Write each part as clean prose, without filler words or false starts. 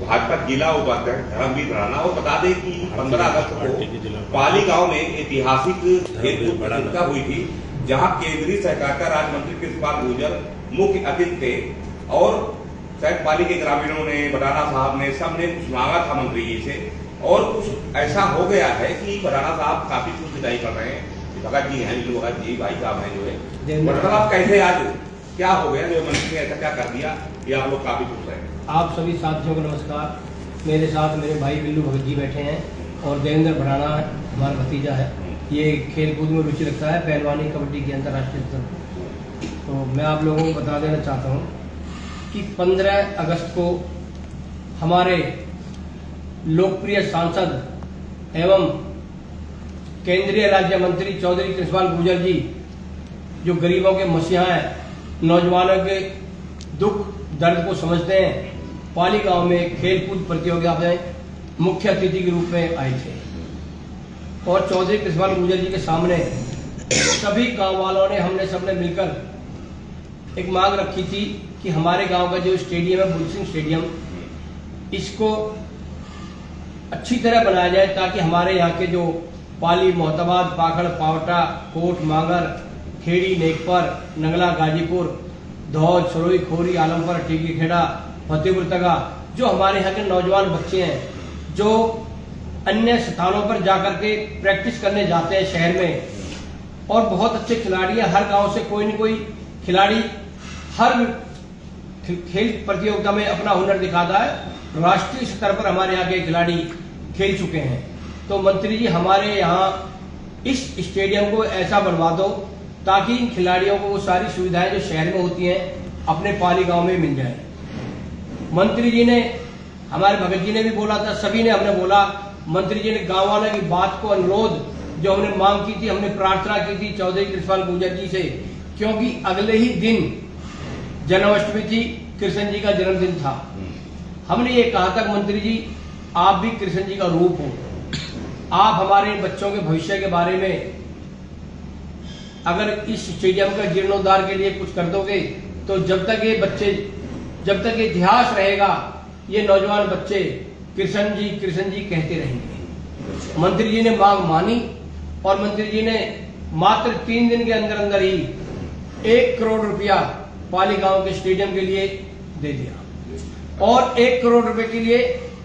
भाजपा जिला उपाध्यक्ष धर्मवीर राणा। और बता दें कि 15 अगस्त को पाली गांव में ऐतिहासिक खेलकूद प्रतियोगिता हुई थी, जहां केंद्रीय सहकारिता राज्य मंत्री कृष्णपाल गुर्जर मुख्य अतिथि थे और शायद पाली के ग्रामीणों ने, बटाना साहब ने, सबने कुछ मांगा था मंत्री जी से, और कुछ ऐसा हो गया है कि बटाना साहब काफी खुश विदाई कर रहे हैं। भगत जी हैं, जो भगत जी भाई साहब हैं, जो है मतलब आप कैसे, आज क्या हो गया जो मंत्री ने ऐसा क्या कर दिया, ये आप लोग काफी खुश हैं? आप सभी साथियों को नमस्कार। मेरे साथ मेरे भाई बिल्लू भगत जी बैठे हैं और देवेंद्र भड़ाना हमारा भतीजा है। ये खेल कूद में रुचि रखता है, पहलवानी, कबड्डी के अंतर्राष्ट्रीय स्तर पर। तो मैं आप लोगों को बता देना चाहता हूँ कि 15 अगस्त को हमारे लोकप्रिय सांसद एवं केंद्रीय राज्य मंत्री चौधरी कृष्णपाल गुर्जर जी, जो गरीबों के मसीहा हैं, नौजवानों के दुख दर्द को समझते हैं, पाली गांव में खेल कूद प्रतियोगिता में मुख्य अतिथि के रूप में आए थे। और चौधरी कृष्णपाल गुर्जर जी के सामने सभी गांव वालों ने, हमने सबने मिलकर एक मांग रखी थी कि हमारे गांव का जो स्टेडियम है, बुल सिंह स्टेडियम, इसको अच्छी तरह बनाया जाए ताकि हमारे यहाँ के जो पाली, मोहताबाद, पाखड़, पावटा, कोट, मांगर, खेड़ी, नेकपर, नंगला, गाजीपुर, धौज, सरोई, खोरी, आलमपुर, टीकी खेड़ा, फतेहपुर तगा, जो हमारे यहाँ के नौजवान बच्चे हैं, जो अन्य स्थानों पर जाकर के प्रैक्टिस करने जाते हैं शहर में, और बहुत अच्छे खिलाड़ी हैं। हर गांव से कोई न कोई खिलाड़ी हर खेल प्रतियोगिता में अपना हुनर दिखाता है। राष्ट्रीय स्तर पर हमारे यहाँ के खिलाड़ी खेल चुके हैं। तो मंत्री जी, हमारे यहाँ इस स्टेडियम को ऐसा बनवा दो ताकि इन खिलाड़ियों को वो सारी सुविधाएं जो शहर में होती हैं अपने पाली गांव में मिल जाए। मंत्री जी ने, हमारे भगत जी ने भी बोला था, सभी ने हमने बोला, मंत्री जी ने गांव वालों की बात को, अनुरोध जो हमने मांग की थी, हमने प्रार्थना की थी चौधरी कृष्णपाल गुर्जर जी से, क्योंकि अगले ही दिन जन्माष्टमी थी, कृष्ण जी का जन्मदिन था। हमने ये कहा था, मंत्री जी आप भी कृष्ण जी का रूप हो, आप हमारे बच्चों के भविष्य के बारे में अगर इस स्टेडियम का जीर्णोद्धार के लिए कुछ कर दोगे तो जब तक ये बच्चे, जब तक ये इतिहास रहेगा, ये नौजवान बच्चे कृष्ण जी कहते रहेंगे। मंत्री जी ने मांग मानी और मंत्री जी ने मात्र 3 दिन के अंदर अंदर ही 1 करोड़ रुपया पाली गांव के स्टेडियम के लिए दे दिया। और 1 करोड़ रुपए के लिए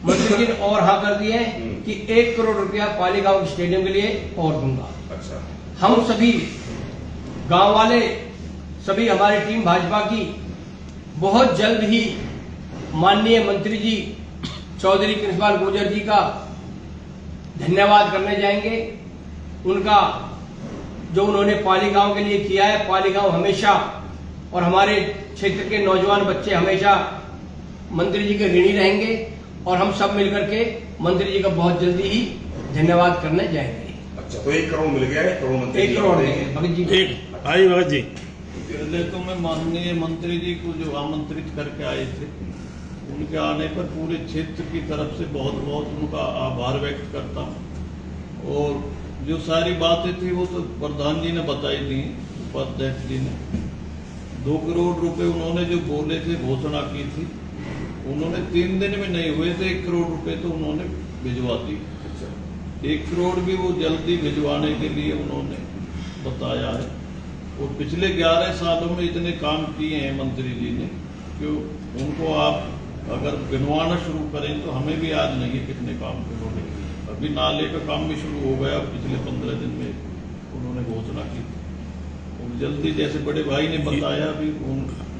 मंत्री जी ने और हाँ कर दिए कि 1 करोड़ रुपया पाली गांव के स्टेडियम के लिए और दूंगा। अच्छा। हम सभी गांव वाले, सभी हमारी टीम भाजपा की बहुत जल्द ही माननीय मंत्री जी चौधरी कृष्णपाल गुर्जर जी का धन्यवाद करने जाएंगे। उनका जो उन्होंने पाली गांव के लिए किया है, पाली गांव हमेशा, और हमारे क्षेत्र के नौजवान बच्चे हमेशा मंत्री जी के ऋणी रहेंगे, और हम सब मिलकर के मंत्री जी का बहुत जल्दी ही धन्यवाद करने जाएंगे। अच्छा, तो 1 करोड़ मिल गया है, करोड़ मंत्री 1 करोड़ देंगे भगत जी। भगत जी, पहले तो मैं माननीय मंत्री जी को जो आमंत्रित करके आए थे, उनके आने पर पूरे क्षेत्र की तरफ से बहुत बहुत उनका आभार व्यक्त करता हूँ। और जो सारी बातें थी वो तो प्रधान जी ने बताई थी, उपाध्यक्ष जी ने। 2 करोड़ रुपए उन्होंने जो बोले थे, घोषणा की थी, उन्होंने 3 दिन में नहीं हुए थे 1 करोड़ रुपए तो उन्होंने भिजवा दी। 1 करोड़ भी वो जल्दी भिजवाने के लिए उन्होंने बताया है। और पिछले 11 सालों में इतने काम किए हैं मंत्री जी ने, जो उनको आप अगर गिनवाना शुरू करें तो हमें भी याद नहीं है कितने काम उन्होंने किए। अभी नाले का काम भी शुरू हो गया, पिछले 15 दिन में उन्होंने घोषणा की। और जल्दी, जैसे बड़े भाई ने बताया भी,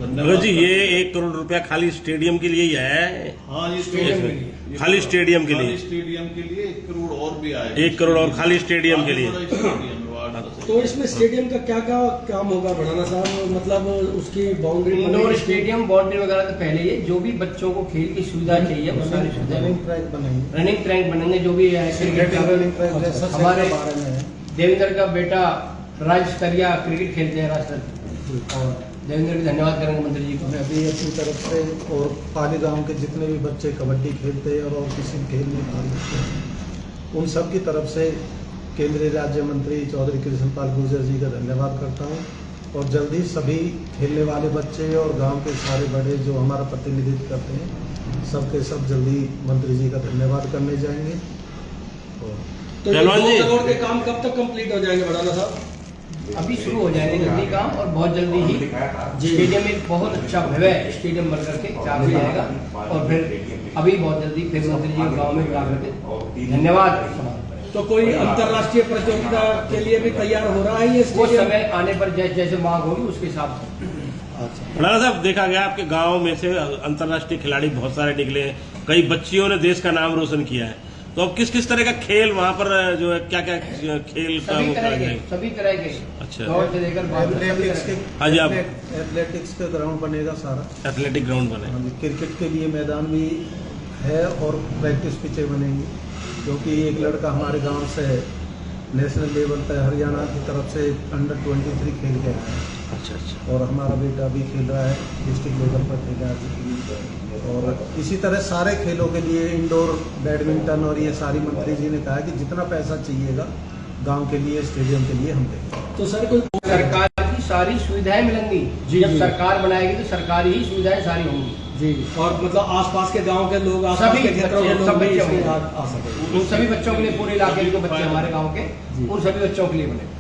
धन्यवाद जी। ये 1 करोड़ रुपया खाली स्टेडियम के लिए ही है? हाँ, ये स्टेडियम के लिए, खाली स्टेडियम के लिए, स्टेडियम के लिए 1 करोड़ और भी आए। 1 करोड़ और खाली स्टेडियम के लिए। तो इसमें स्टेडियम का क्या क्या काम होगा भड़ाना साहब, मतलब उसकी बाउंड्री, इंडोर स्टेडियम, बाउंड्री वगैरह तो पहले ही, जो भी बच्चों को खेल की सुविधा चाहिए वो सारी सुविधा, रनिंग ट्रैक बनेंगे, रनिंग ट्रैक बनेंगे, जो भी है हमारे देवेंद्र का बेटा राज्य स्तरीय क्रिकेट खेलते हैं, राष्ट्र, और देवेंद्र भी धन्यवाद करेंगे मंत्री जी को। मैं भी अपनी तरफ से और पाली गांव के जितने भी बच्चे कबड्डी खेलते हैं और किसी खेल में भाग लेते हैं, उन सब की तरफ से केंद्रीय राज्य मंत्री चौधरी कृष्णपाल गुर्जर जी का धन्यवाद करता हूं। और जल्दी सभी खेलने वाले बच्चे और गांव के सारे बड़े जो हमारा प्रतिनिधित्व करते हैं, सबके सब जल्दी मंत्री जी का धन्यवाद करने जाएंगे। और तो ये पहलवान 2 जी। करोड़ के काम कब तक कंप्लीट हो जाएंगे भड़ाना साहब? अभी शुरू हो जाएंगे जल्दी काम, और बहुत जल्दी ही स्टेडियम एक बहुत अच्छा भव्य स्टेडियम बन करके चालू हो जाएगा। और फिर अभी बहुत जल्दी फिर मंत्री जी गाँव में बुला करके धन्यवाद समाप्त। तो कोई अंतर्राष्ट्रीय प्रतियोगिता के लिए भी तैयार हो रहा है ये वो स्टेडियम? समय आने पर जैसे मांग होगी उसके हिसाब से। अच्छा। भड़ाना साहब, देखा गया आपके गांव में से अंतर्राष्ट्रीय खिलाड़ी बहुत सारे निकले हैं, कई बच्चियों ने देश का नाम रोशन किया है। तो अब किस किस तरह का खेल वहाँ पर जो है, क्या क्या खेल का सभी वो तरह के कराएंगे? सभी तरह के अच्छा। दौड़ से लेकर बाल तक सभी एथलेटिक्स तरह के के। हाँ जी, आप- एथलेटिक्स का ग्राउंड बनेगा सारा। एथलेटिक ग्राउंड बने। हाँ जी, क्रिकेट के लिए मैदान भी है और प्रैक्टिस पिचें बनेंगी, क्योंकि एक लड़का हमारे गांव से नेशनल लेवल पर हरियाणा की तरफ से अंडर 23 खेल के आया है, अच्छा अच्छा। और हमारा बेटा भी खेल रहा है, डिस्ट्रिक्ट लेवल पर खेला है। और इसी तरह सारे खेलों के लिए इंडोर बैडमिंटन और ये सारी मंत्री जी ने कहा कि जितना पैसा चाहिएगा गांव के लिए, स्टेडियम के लिए हम देंगे। तो सर कोई सरकार की सारी सुविधाएं मिलेंगी। जी, जब जी। सरकार बनाएगी तो सरकारी ही सुविधाएं सारी होंगी। जी, और मतलब आसपास के गांव के लोग, आसपास सभी के क्षेत्रों के बच्चे, लोग सब भी बच्चे इसमें होंगे। आ सकेंगे। उन सभी बच्चों के लिए, पूरे इलाके के जो बच्चे हमारे गांव के, जी। उन सभी बच्चों के लिए बने।